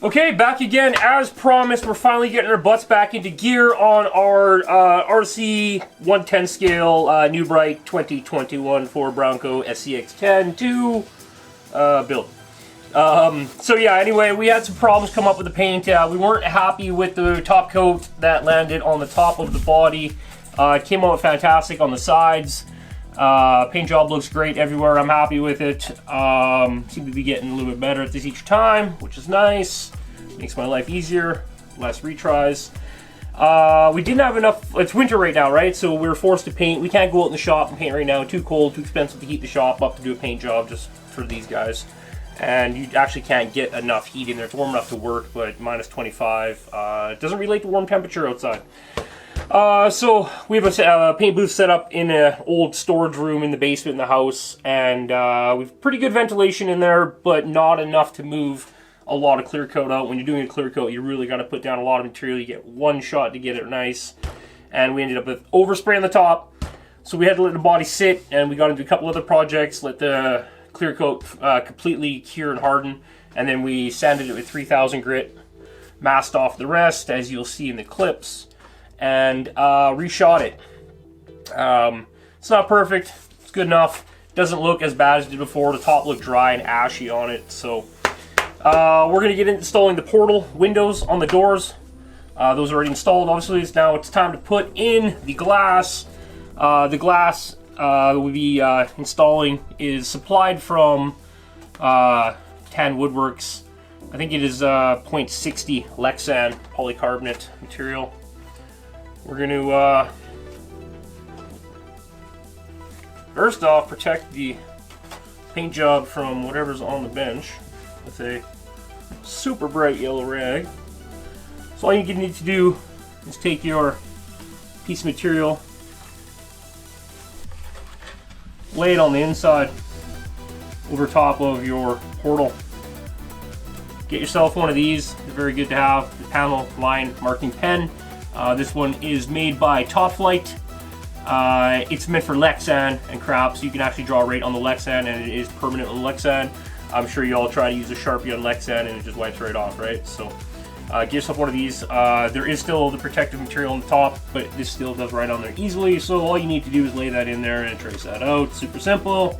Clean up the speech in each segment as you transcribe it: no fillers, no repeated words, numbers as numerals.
Okay, back again. As promised, we're finally getting our butts back into gear on our RC 110 scale New Bright 2021 Ford Bronco SCX10ii build. So yeah, anyway, we had some problems come up with the paint. We weren't happy with the top coat that landed on the top of the body. It came out fantastic on the sides. Paint job looks great everywhere. I'm happy with it. Seem to be getting a little bit better at this each time, which is nice. Makes my life easier, less retries. We didn't have enough. It's winter right now, right? So we're forced to paint. We can't go out in the shop and paint right now. Too cold, too expensive to heat the shop up to do a paint job just for these guys. And you actually can't get enough heat in there. It's warm enough to work, but minus 25. It doesn't relate to warm temperature outside. So we have a paint booth set up in an old storage room in the basement in the house, and we've pretty good ventilation in there, but not enough to move a lot of clear coat out. When you're doing a clear coat, you really got to put down a lot of material. You get one shot to get it nice, and we ended up with overspray on the top, so we had to let the body sit, and we got into a couple other projects, let the clear coat completely cure and harden, and then we sanded it with 3000 grit, masked off the rest, as you'll see in the clips, and reshot it. It's not perfect. It's good enough. It doesn't look as bad as it did before. The top looked dry and ashy on it. So we're going to get installing the portal windows on the doors. Those are already installed. Obviously, it's time to put in the glass. The glass that we'll be installing is supplied from Tan Woodworks. I think it is 0.60 Lexan polycarbonate material. We're going to, first off, protect the paint job from whatever's on the bench with a super bright yellow rag. So all you need to do is take your piece of material, lay it on the inside over top of your portal. Get yourself one of these. They're very good to have. The panel line marking pen. This one is made by Top Flight. It's meant for Lexan and crap, so you can actually draw right on the Lexan, and it is permanent on Lexan. I'm sure you all try to use a Sharpie on Lexan and it just wipes right off, right? So get yourself one of these. There is still the protective material on the top, but this still does right on there easily, so all you need to do is lay that in there and trace that out. Super simple.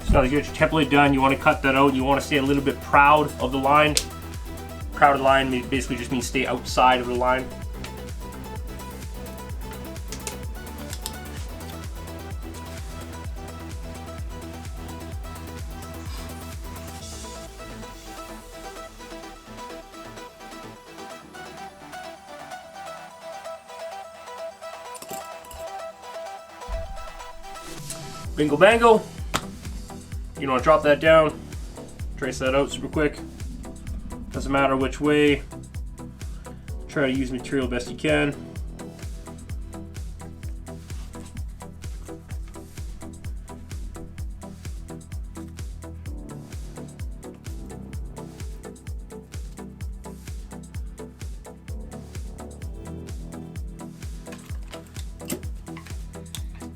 So now that you get your template done, you want to cut that out. You want to stay a little bit proud of the line. Proud of the line basically just means stay outside of the line. Bingo bango. You want to drop that down, trace that out super quick. Doesn't matter which way. Try to use material best you can.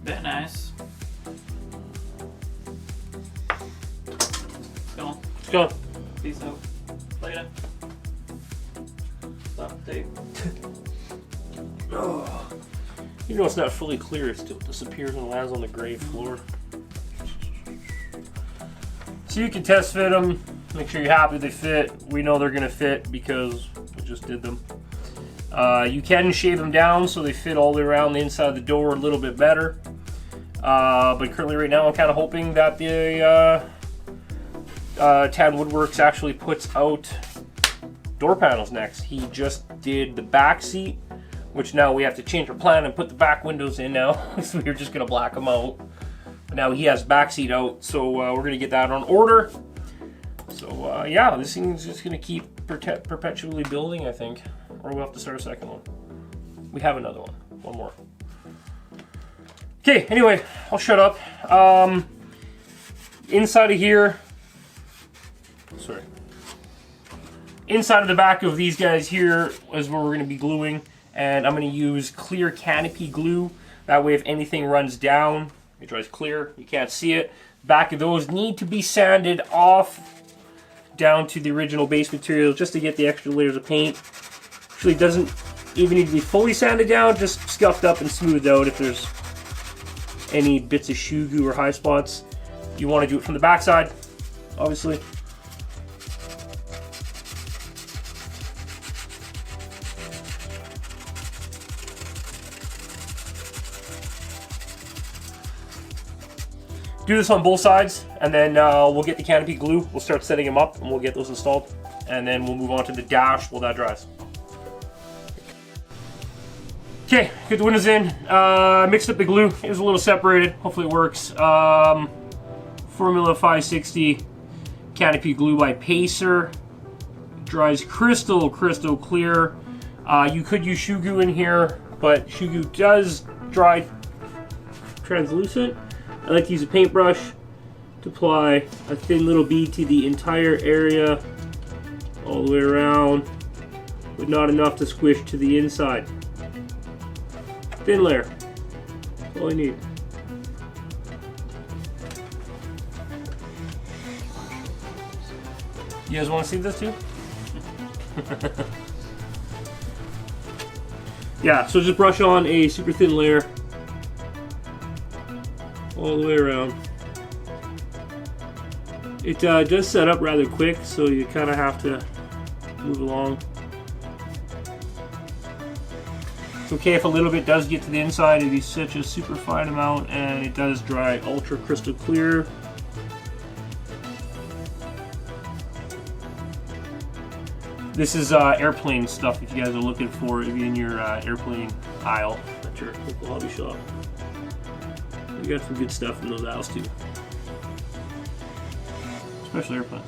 Very nice. Let's go. Peace out. Later. Stop the tape. Oh. Even though it's not fully clear, it still disappears and lands on the gray floor. So you can test fit them, make sure you're happy they fit. We know they're going to fit because we just did them. You can shave them down so they fit all the way around the inside of the door a little bit better. But currently right now I'm kind of hoping that the Tan Woodworks actually puts out door panels next. He just did the back seat, which now we have to change our plan and put the back windows in now. So we're just gonna black them out. But now he has back seat out, so we're gonna get that on order. So yeah, this thing's just gonna keep perpetually building, I think. Or we'll have to start a second one. We have another one more. Okay, anyway, I'll shut up. Inside of here, inside of the back of these guys here is where we're going to be gluing, and I'm going to use clear Canopy Glue. That way if anything runs down, it dries clear, you can't see it. Back of those need to be sanded off down to the original base material just to get the extra layers of paint. Actually, it doesn't even need to be fully sanded down, just scuffed up and smoothed out if there's any bits of shoe goo or high spots. You want to do it from the backside, obviously. Do this on both sides, and then we'll get the Canopy Glue. We'll start setting them up, and we'll get those installed. And then we'll move on to the dash while that dries. Okay, get the windows in. Mixed up the glue. It was a little separated. Hopefully it works. Formula 560 Canopy Glue by Pacer. Dries crystal clear. You could use shoe goo in here, but shoe goo does dry translucent. I like to use a paintbrush to apply a thin little bead to the entire area, all the way around, but not enough to squish to the inside. Thin layer, that's all I need. You guys want to see this too? Yeah, so just brush on a super thin layer all the way around. It does set up rather quick, so you kind of have to move along. It's okay if a little bit does get to the inside. It is such a super fine amount, and it does dry ultra crystal clear. This is airplane stuff if you guys are looking for it in your airplane aisle at your local hobby shop. You got some good stuff in those aisles too, especially airplanes.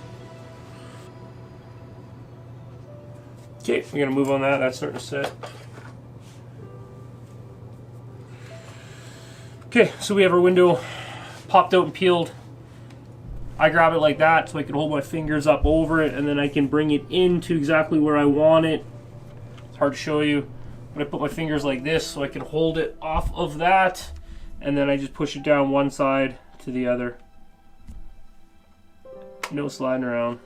Okay, we're gonna move on that. That's starting to set. Okay, so we have our window popped out and peeled. I grab it like that so I can hold my fingers up over it, and then I can bring it into exactly where I want it. It's hard to show you, but I put my fingers like this so I can hold it off of that, and then I just push it down one side to the other. No sliding around.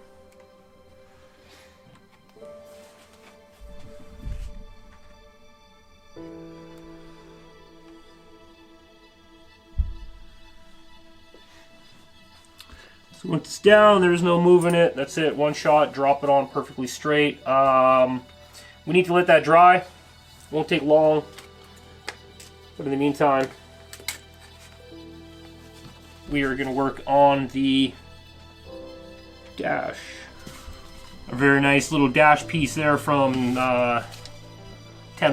So once it's down, there's no moving it. That's it, one shot, drop it on perfectly straight. We need to let that dry. Won't take long. But in the meantime, we are going to work on the dash. A very nice little dash piece there from 10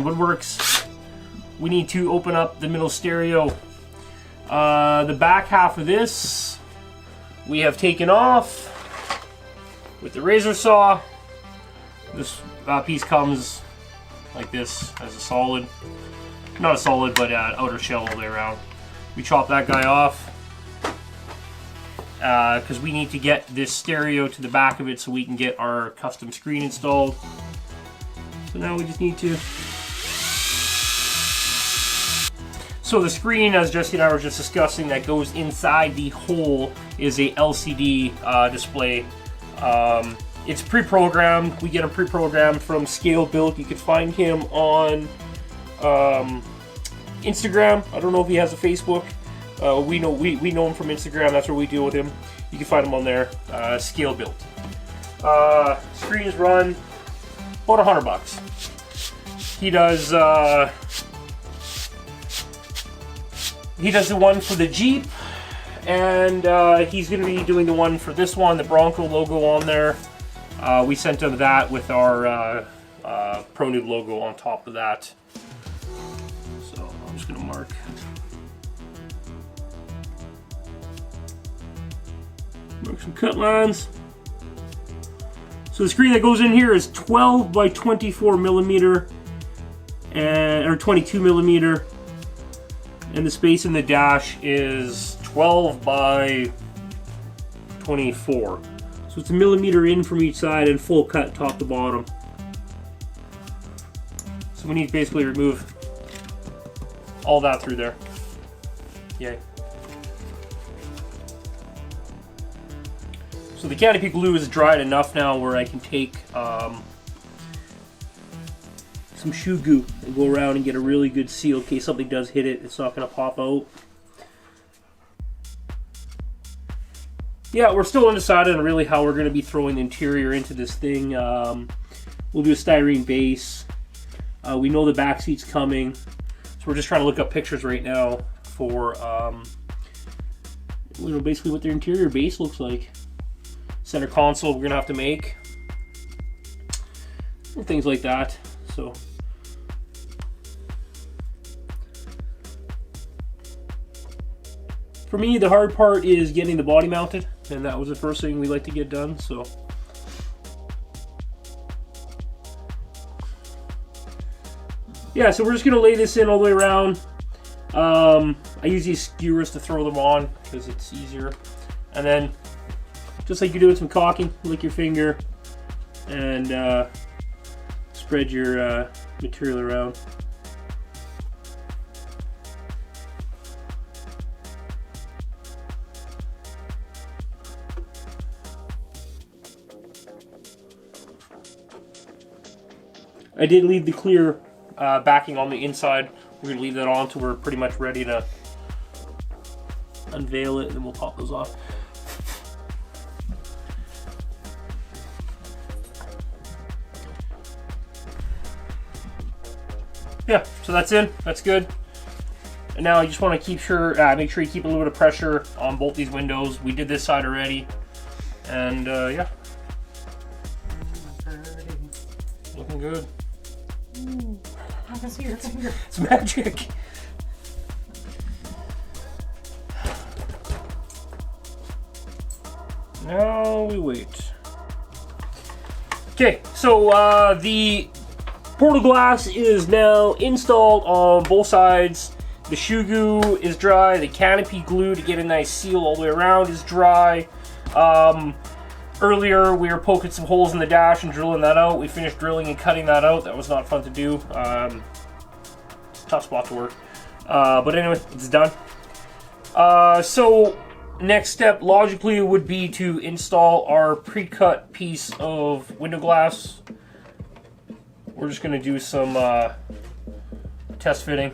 Woodworks. We need to open up the middle stereo. The back half of this we have taken off with the razor saw. This piece comes like this as a solid. Not a solid, but outer shell all the way around. We chop that guy off because we need to get this stereo to the back of it so we can get our custom screen installed. So now we just need to... So the screen, as Jesse and I were just discussing, that goes inside the hole is a LCD display. It's pre-programmed. We get them pre-programmed from Scale Built. You can find him on Instagram. I don't know if he has a Facebook. We know him from Instagram. That's where we deal with him. You can find him on there. Scale Built. Screens run about $100. He does. He does the one for the Jeep, and he's going to be doing the one for this one, the Bronco logo on there. We sent him that with our ProNoob logo on top of that. So I'm just going to mark some cut lines. So the screen that goes in here is 12 by 24 millimeter, or 22 millimeter. And the space in the dash is 12 by 24. So So it's a millimeter in from each side and full cut top to bottom. So we need to basically remove all that through there. Yay. So the Canopy Glue is dried enough now where I can take some shoe goo and go around and get a really good seal in case something does hit it. It's not going to pop out. Yeah, we're still undecided on really how we're going to be throwing the interior into this thing. We'll do a styrene base. We know the back seat's coming, so we're just trying to look up pictures right now for you know, basically what their interior base looks like. Center console we're going to have to make. And things like that. So for me, the hard part is getting the body mounted, and that was the first thing we like to get done. So yeah, so we're just gonna lay this in all the way around. I use these skewers to throw them on because it's easier, and then just like you do with some caulking, lick your finger and spread your material around. I did leave the clear backing on the inside. We're going to leave that on until we're pretty much ready to unveil it, and then we'll pop those off. Yeah, so that's in. That's good. And now I just want to make sure you keep a little bit of pressure on both these windows. We did this side already, and yeah, looking good. Ooh, I can see your finger. It's magic. Now we wait. Okay, so the portal glass is now installed on both sides. The shoe goo is dry. The canopy glue to get a nice seal all the way around is dry. Earlier we were poking some holes in the dash and drilling that out. We finished drilling and cutting that out. That was not fun to do. It's a tough spot to work. But anyway, it's done. So next step logically would be to install our pre-cut piece of window glass. We're just going to do some test fitting.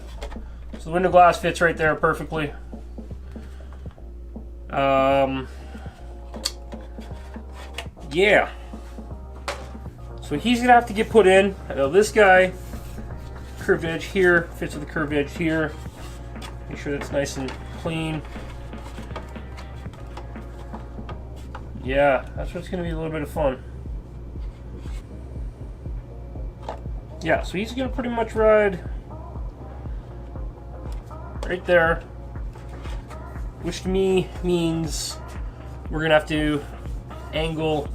So the window glass fits right there perfectly. Yeah. So he's going to have to get put in. This guy, curved edge here, fits with the curved edge here. Make sure that's nice and clean. Yeah, that's what's going to be a little bit of fun. Yeah, so he's going to pretty much ride right there, which to me means we're going to have to angle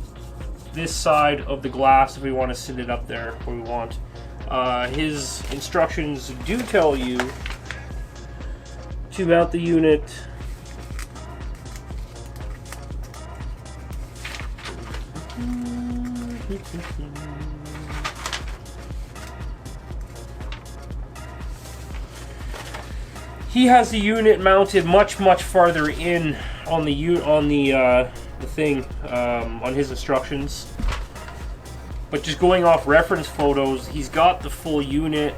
this side of the glass if we want to sit it up there where we want. His instructions do tell you to mount the unit he has the unit mounted much farther in on the thing on his instructions, but just going off reference photos, he's got the full unit.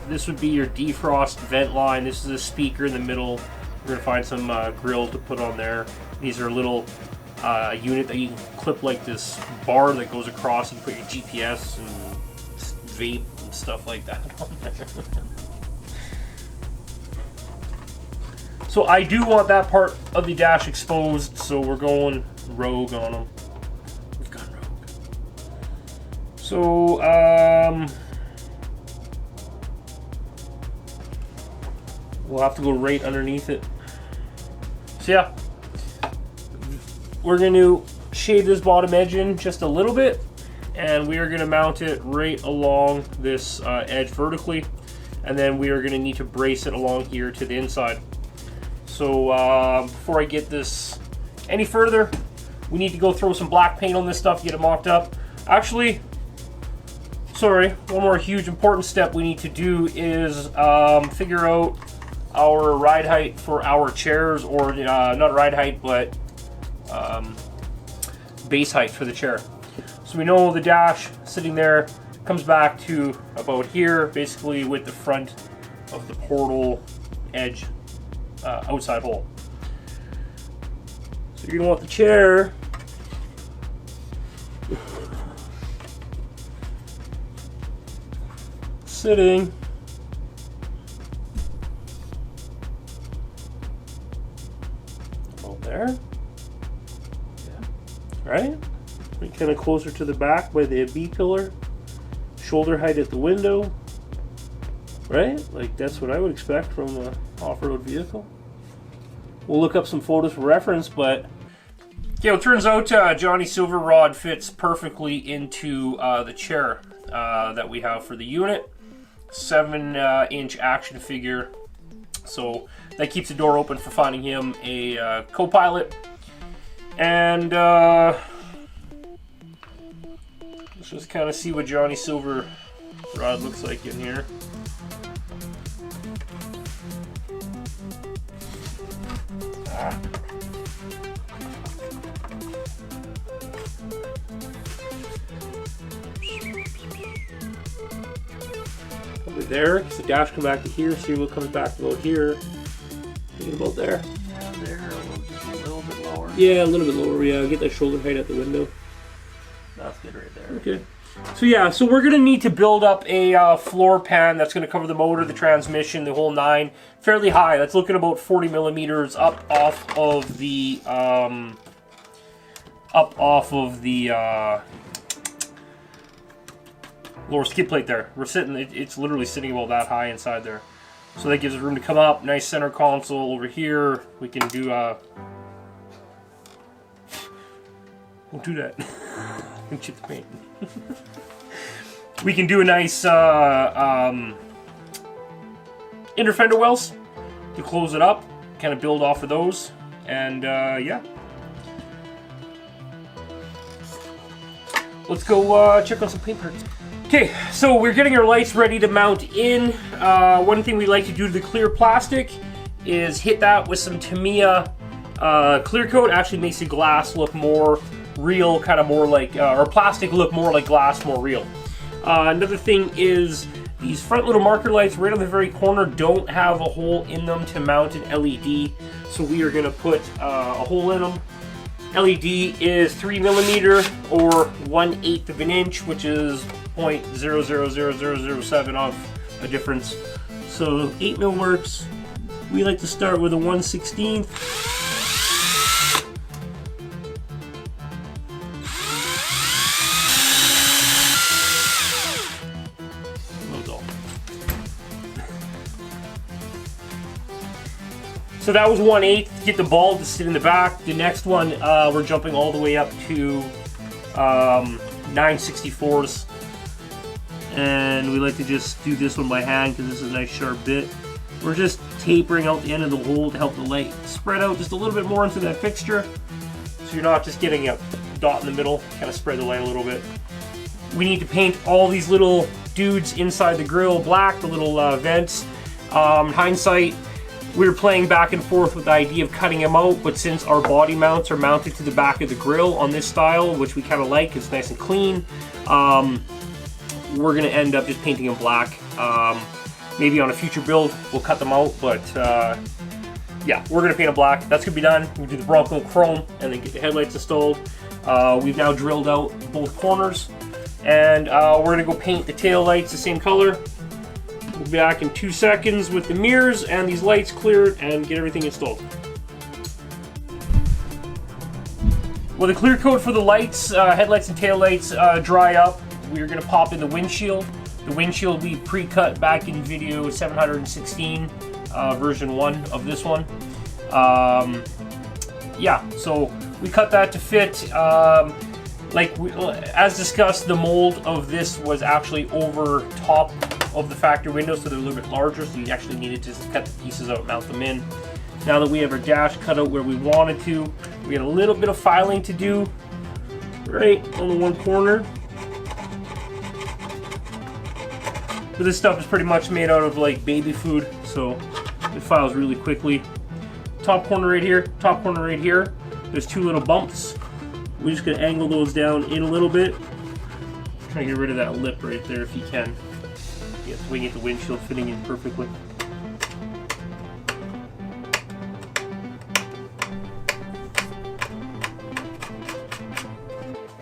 This would be your defrost vent line. This is a speaker in the middle. We're gonna find some grill to put on there. These are a little unit that you can clip like this bar that goes across and put your GPS and vape and stuff like that on there. So I do want that part of the dash exposed, so we're going rogue on them. We've gone rogue. So, we'll have to go right underneath it. So yeah, we're going to shave this bottom edge in just a little bit, and we are going to mount it right along this edge vertically, and then we are going to need to brace it along here to the inside. So before I get this any further, We need to go throw some black paint on this stuff, get it mocked up. Actually, sorry, one more huge important step we need to do is figure out our ride height for our chairs, or not ride height, but base height for the chair. So we know the dash sitting there comes back to about here, basically with the front of the portal edge outside hole. So you're gonna want the chair sitting about there. Yeah. Right? Kind of closer to the back by the B pillar. Shoulder height at the window. Right? Like that's what I would expect from an off-road vehicle. We'll look up some photos for reference, but yeah, it turns out Johnny Silver rod fits perfectly into the chair that we have for the unit. 7-inch action figure, so that keeps the door open for finding him a co-pilot. And let's just kind of see what Johnny Silver rod looks like in here. Probably there, because the dash comes back to here, serial comes back to about here. Thinking about there. Yeah, there, a little bit lower. Yeah, a little bit lower, yeah. Get that shoulder height at the window. That's good right there. Okay. So yeah, so we're going to need to build up a floor pan that's going to cover the motor, the transmission, the whole nine. Fairly high. That's looking about 40 millimeters up off of the lower skid plate there. We're sitting, it's literally sitting about that high inside there. So that gives us room to come up. Nice center console over here. We can do don't do that. Chip the paint. We can do a nice inner fender wells to close it up, kind of build off of those, and yeah. Let's go check on some paint parts. Okay, so we're getting our lights ready to mount in. One thing we like to do to the clear plastic is hit that with some Tamiya clear coat. Actually makes the glass look more real, kind of more like, or plastic look more like glass, more real. Another thing is these front little marker lights right on the very corner don't have a hole in them to mount an LED, so we are going to put a hole in them. LED is 3mm or 1/8 of an inch, which is 0.000007 of a difference. So 8mm works. We like to start with a 1/16. So that was 1/8. Get the ball to sit in the back. The next one, we're jumping all the way up to 9/64s. And we like to just do this one by hand because this is a nice sharp bit. We're just tapering out the end of the hole to help the light spread out just a little bit more into that fixture. So you're not just getting a dot in the middle, kind of spread the light a little bit. We need to paint all these little dudes inside the grill black, the little vents. Hindsight, we were playing back and forth with the idea of cutting them out, but since our body mounts are mounted to the back of the grill on this style, which we kind of like, it's nice and clean, we're going to end up just painting them black. Maybe on a future build we'll cut them out, but yeah, we're going to paint them black. That's going to be done. We'll do the Bronco chrome and then get the headlights installed. We've now drilled out both corners, and we're going to go paint the tail lights the same color. We'll be back in 2 seconds with the mirrors and these lights cleared and get everything installed. Well, the clear coat for the lights, headlights and tail lights dry up, we're going to pop in the windshield. The windshield we pre-cut back in video 716, version 1 of this one. Yeah, so we cut that to fit. As discussed, the mold of this was actually over top of the factory window, so they're a little bit larger, so you actually needed to cut the pieces out and mount them in. Now that we have our dash cut out where we wanted to, We got a little bit of filing to do right on the one corner. But this stuff is pretty much made out of like baby food, so it files really quickly. Top corner right here, top corner right here. There's two little bumps. We're just gonna angle those down in a little bit. Try to get rid of that lip right there if you can. Yeah, so we can get the windshield fitting in perfectly.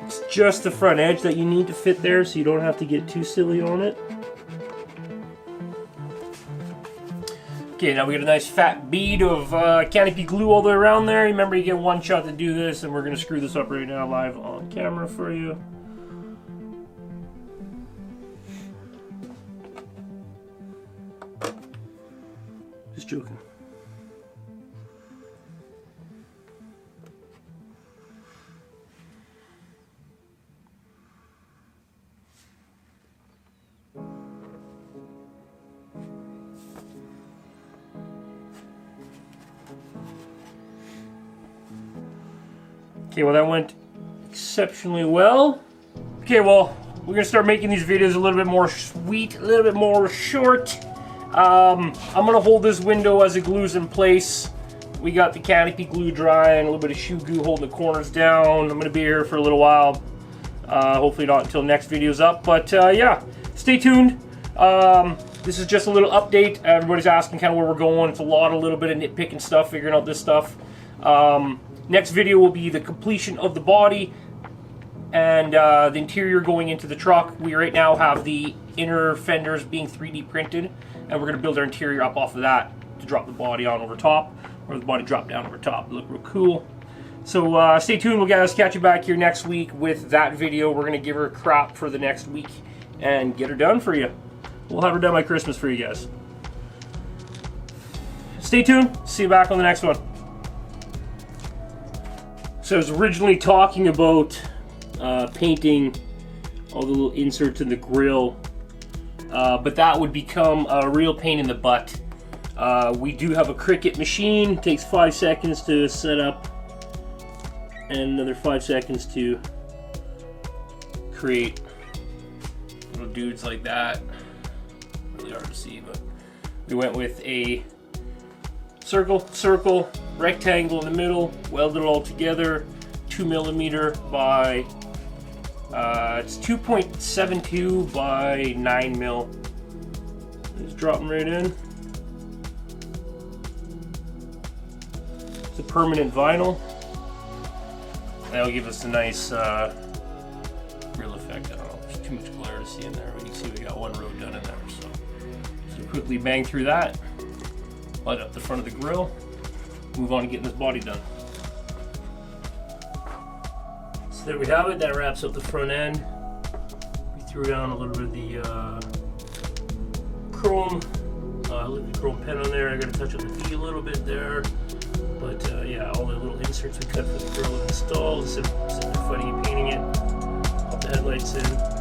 It's just the front edge that you need to fit there, so you don't have to get too silly on it. Okay, now we got a nice fat bead of Canopy Glue all the way around there. Remember, you get one shot to do this, and we're going to screw this up right now live on camera for you. Just joking. Okay, well that went exceptionally well. Okay, well, we're gonna start making these videos a little bit more sweet, a little bit more short. I'm gonna hold this window as it glues in place. We got the Canopy Glue drying, a little bit of shoe glue holding the corners down. I'm gonna be here for a little while. Hopefully not until next video's up, but yeah, stay tuned. This is just a little update. Everybody's asking kind of where we're going. It's a little bit of nitpicking stuff, figuring out this stuff. Next video will be the completion of the body and the interior going into the truck. We right now have the inner fenders being 3D printed, and we're going to build our interior up off of that to drop the body on over top, or the body drop down over top. It'll look real cool. So stay tuned. We'll catch you back here next week with that video. We're going to give her a crop for the next week and get her done for you. We'll have her done by Christmas for you guys. Stay tuned. See you back on the next one. So I was originally talking about painting all the little inserts in the grill, but that would become a real pain in the butt. We do have a Cricut machine. It takes 5 seconds to set up and another 5 seconds to create little dudes like that. Really hard to see, but we went with a circle, rectangle in the middle, welded it all together, 2mm by, it's 2.72 by 9mm. Just drop them right in. It's a permanent vinyl. That'll give us a nice real effect. I don't know, there's too much glare to see in there. We can see we got one row done in there. So quickly bang through that. Light up the front of the grill, move on to getting this body done. So there we have it, that wraps up the front end. We threw down a little bit of the chrome, liquid chrome pen on there. I got to touch up the feet a little bit there. But yeah, all the little inserts we cut for the grill and installed, instead of fighting and painting it. Pop the headlights in.